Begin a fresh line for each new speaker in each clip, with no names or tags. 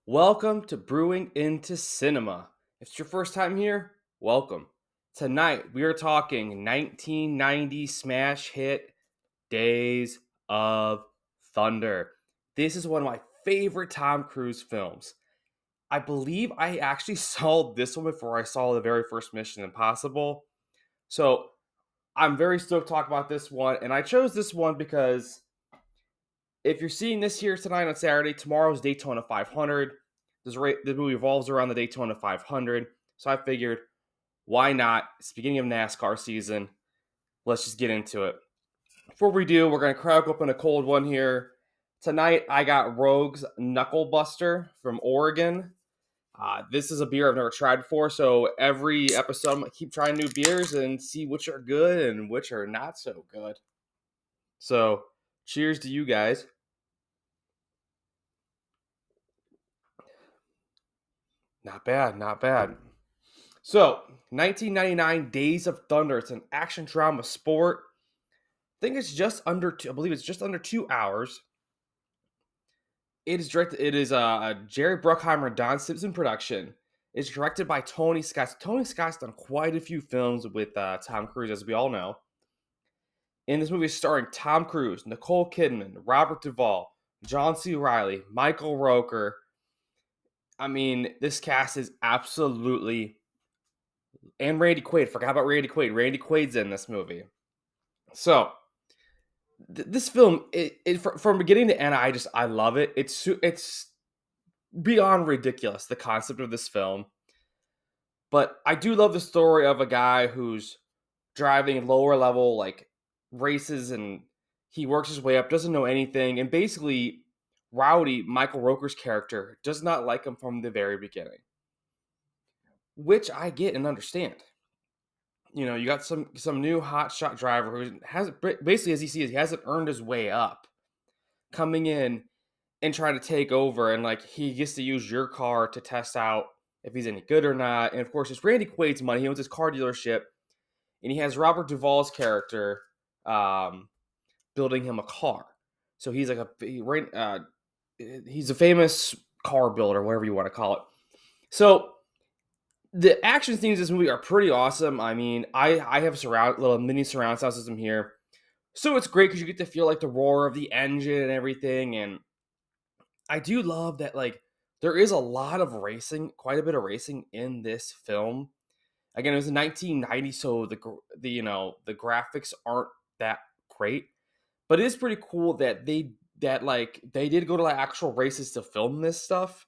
Welcome to Brewing into Cinema. If it's your first time here, welcome. Tonight we are talking 1990 smash hit Days of Thunder. This is one of my favorite Tom Cruise films. I believe I actually saw this one before I saw the very first Mission Impossible. So I'm very stoked to talk about this one, and I chose this one because if you're seeing this here tonight on Saturday, tomorrow's Daytona 500. The movie revolves around the Daytona 500, so I figured, why not? It's the beginning of NASCAR season. Let's just get into it. Before we do, we're gonna crack open a cold one here. Tonight, I got Rogue's Knuckle Buster from Oregon. This is a beer I've never tried before, so every episode I'm gonna keep trying new beers and see which are good and which are not so good. So, cheers to you guys. Not bad, not bad. So, 1999 Days of Thunder. It's an action drama sport. I think it's just under I believe it's just under 2 hours. It is directed it is a Jerry Bruckheimer Don Simpson production. It's directed by Tony Scott. Tony Scott's done quite a few films with Tom Cruise, as we all know. In this movie, starring Tom Cruise, Nicole Kidman, Robert Duvall, John C. Reilly, Michael Rooker. I mean, this cast is absolutely, and Randy Quaid. Forgot about Randy Quaid. Randy Quaid's in this movie. So this film, from beginning to end, I love it. It's beyond ridiculous, the concept of this film. But I do love the story of a guy who's driving lower level like races, and he works his way up, doesn't know anything, and basically Rowdy, Michael Rooker's character, does not like him from the very beginning, which I get and understand. You got some new hotshot driver who hasn't, basically, as he sees, he hasn't earned his way up, coming in and trying to take over, and like he gets to use your car to test out if he's any good or not. And of course, it's Randy Quaid's money. He owns his car dealership, and he has Robert Duvall's character um, building him a car. So he's like he's a famous car builder, whatever you want to call it. So the action scenes in this movie are pretty awesome. I mean, I have little mini surround sound system here, so it's great because you get to feel like the roar of the engine and everything. And I do love that, like, there is a lot of racing, quite a bit of racing in this film. Again, it was in 1990, so the graphics aren't that great, but it is pretty cool that they did go to like actual races to film this stuff.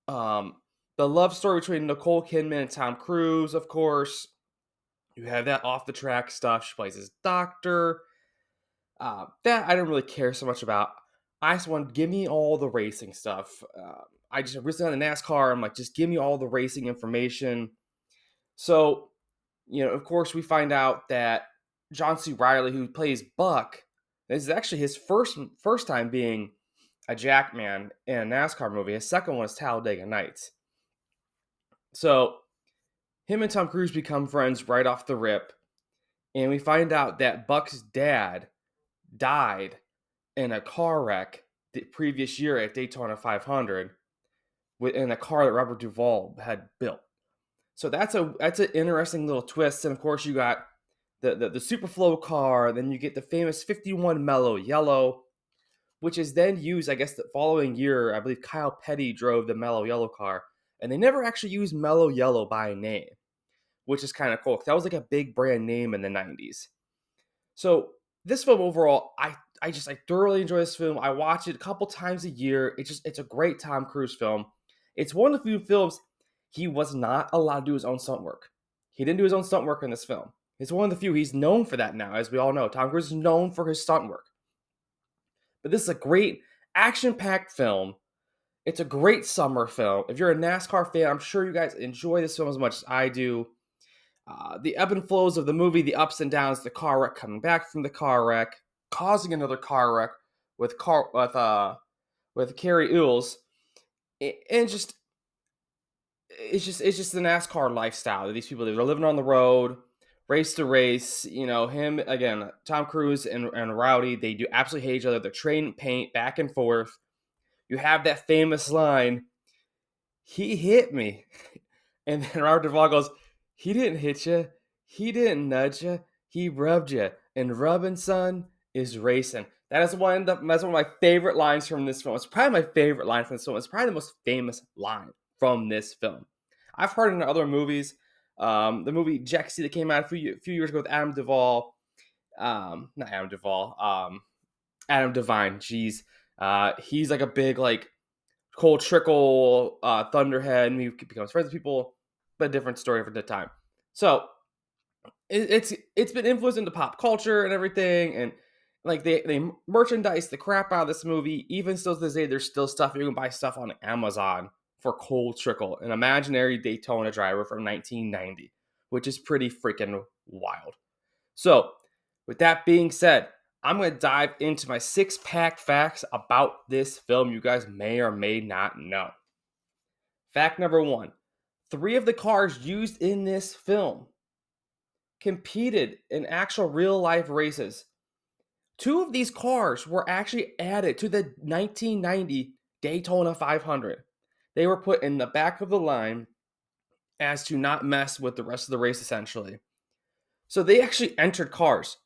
Um, the love story between Nicole Kidman and Tom Cruise, of course. You have that off the track stuff. She plays his doctor. That I don't really care so much about. I just want, give me all the racing stuff. I just recently on the NASCAR. I'm like, just give me all the racing information. So, of course, we find out that John C. Reilly, who plays Buck, this is actually his first time being a jackman in a NASCAR movie. His second one is Talladega Nights. So him and Tom Cruise become friends right off the rip, and we find out that Buck's dad died in a car wreck the previous year at Daytona 500 in a car that Robert Duvall had built. So that's an interesting little twist. And of course, you got the Superflow car. Then you get the famous 51 Mellow Yellow, which is then used, I guess, the following year. I believe Kyle Petty drove the Mellow Yellow car, and they never actually used Mellow Yellow by name, which is kind of cool. That was like a big brand name in the 90s. So this film overall, I thoroughly enjoy this film. I watch it a couple times a year. It's a great Tom Cruise film. It's one of the few films he was not allowed to do his own stunt work. He didn't do his own stunt work in this film. It's one of the few. He's known for that now, as we all know. Tom Cruise is known for his stunt work. But this is a great action-packed film. It's a great summer film. If you're a NASCAR fan, I'm sure you guys enjoy this film as much as I do. The ebb and flows of the movie, the ups and downs, the car wreck, coming back from the car wreck, causing another car wreck with Carrie Ills, and just it's just the NASCAR lifestyle that these people live. They're living on the road, race to race. Him again, Tom Cruise and Rowdy. They do absolutely hate each other. They're trading paint back and forth. you have that famous line, "He hit me." And then Robert Duvall goes, "He didn't hit you. He didn't nudge you. He rubbed you. And rubbing, son, is racing." That's one of my favorite lines from this film. It's probably my favorite line from this film. It's probably the most famous line from this film. I've heard it in other movies. The movie Jexy that came out a few years ago with Adam Duvall. Not Adam Duvall. Adam Devine. Jeez. He's like a big like Cole Trickle, Thunderhead, and he becomes friends with people, but a different story for the time. So it's been influenced into pop culture and everything, and like they merchandise the crap out of this movie. Even still to this day, there's still stuff you can buy stuff on Amazon for Cole Trickle, an imaginary Daytona driver from 1990, which is pretty freaking wild. So, with that being said, I'm going to dive into my 6-pack facts about this film you guys may or may not know. Fact number 1. 3 of the cars used in this film competed in actual real-life races. 2 of these cars were actually added to the 1990 Daytona 500. They were put in the back of the line as to not mess with the rest of the race, essentially. So they actually entered cars.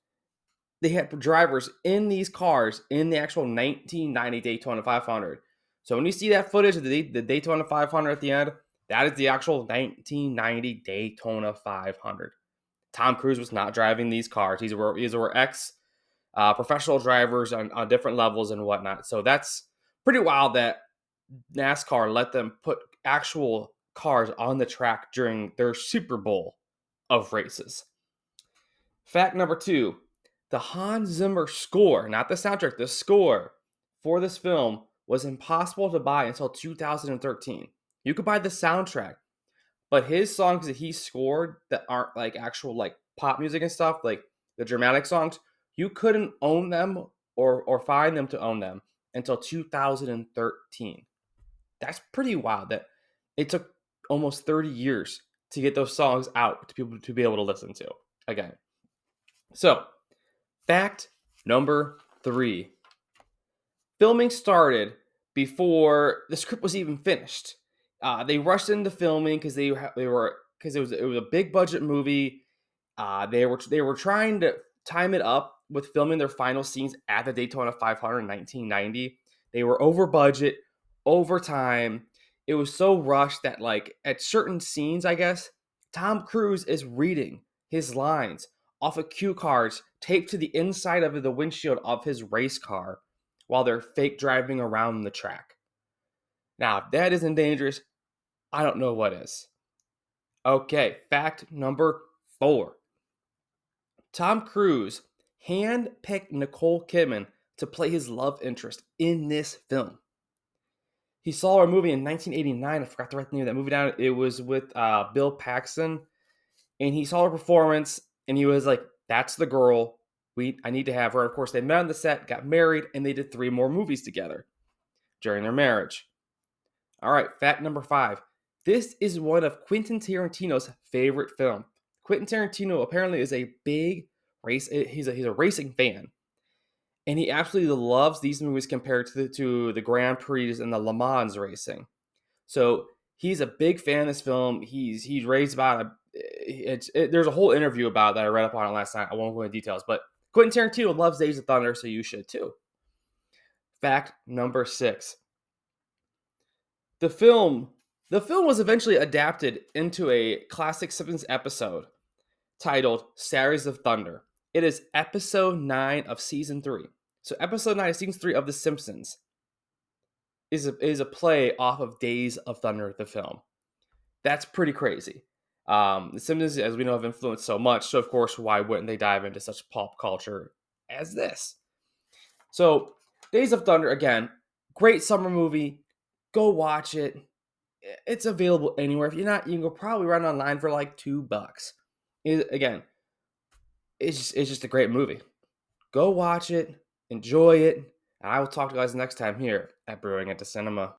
They had drivers in these cars in the actual 1990 Daytona 500. So when you see that footage of the Daytona 500 at the end, that is the actual 1990 Daytona 500. Tom Cruise was not driving these cars. These were professional drivers on different levels and whatnot. So that's pretty wild that NASCAR let them put actual cars on the track during their Super Bowl of races. Fact number 2. The Hans Zimmer score, not the soundtrack, the score for this film was impossible to buy until 2013. You could buy the soundtrack, but his songs that he scored that aren't like actual like pop music and stuff, like the dramatic songs, you couldn't own them or find them to own them until 2013. That's pretty wild that it took almost 30 years to get those songs out to people to be able to listen to again. So, fact number 3. Filming started before the script was even finished. They rushed into filming because it was a big budget movie. They were trying to time it up with filming their final scenes at the Daytona 500 in 1990. They were over budget, over time. It was so rushed that like at certain scenes, I guess, Tom Cruise is reading his lines off of cue cards taped to the inside of the windshield of his race car while they're fake driving around the track. Now, if that isn't dangerous, I don't know what is. Okay, fact number 4. Tom Cruise handpicked Nicole Kidman to play his love interest in this film. He saw her movie in 1989. I forgot to write the name of that movie down. It was with Bill Paxton. And he saw her performance, and he was like, that's the girl. I need to have her. Of course, they met on the set, got married, and they did 3 more movies together during their marriage. All right, fact number 5. This is one of Quentin Tarantino's favorite film. Quentin Tarantino apparently is a big he's a racing fan. And he absolutely loves these movies compared to the Grand Prix and the Le Mans racing. So he's a big fan of this film. He's raised about there's a whole interview about that I read up on it last night. I won't go into details, but Quentin Tarantino loves Days of Thunder, so you should too. Fact number 6. The film was eventually adapted into a classic Simpsons episode titled Stars of Thunder. It is episode 9 of season 3. So episode 9 of season 3 of The Simpsons is a play off of Days of Thunder, the film. That's pretty crazy. The Simpsons, as we know, have influenced so much. So, of course, why wouldn't they dive into such pop culture as this? So, Days of Thunder, again, great summer movie. Go watch it. It's available anywhere. If you're not, you can probably run online for like $2. Again, it's just a great movie. Go watch it. Enjoy it. And I will talk to you guys next time here at Brewing at the Cinema.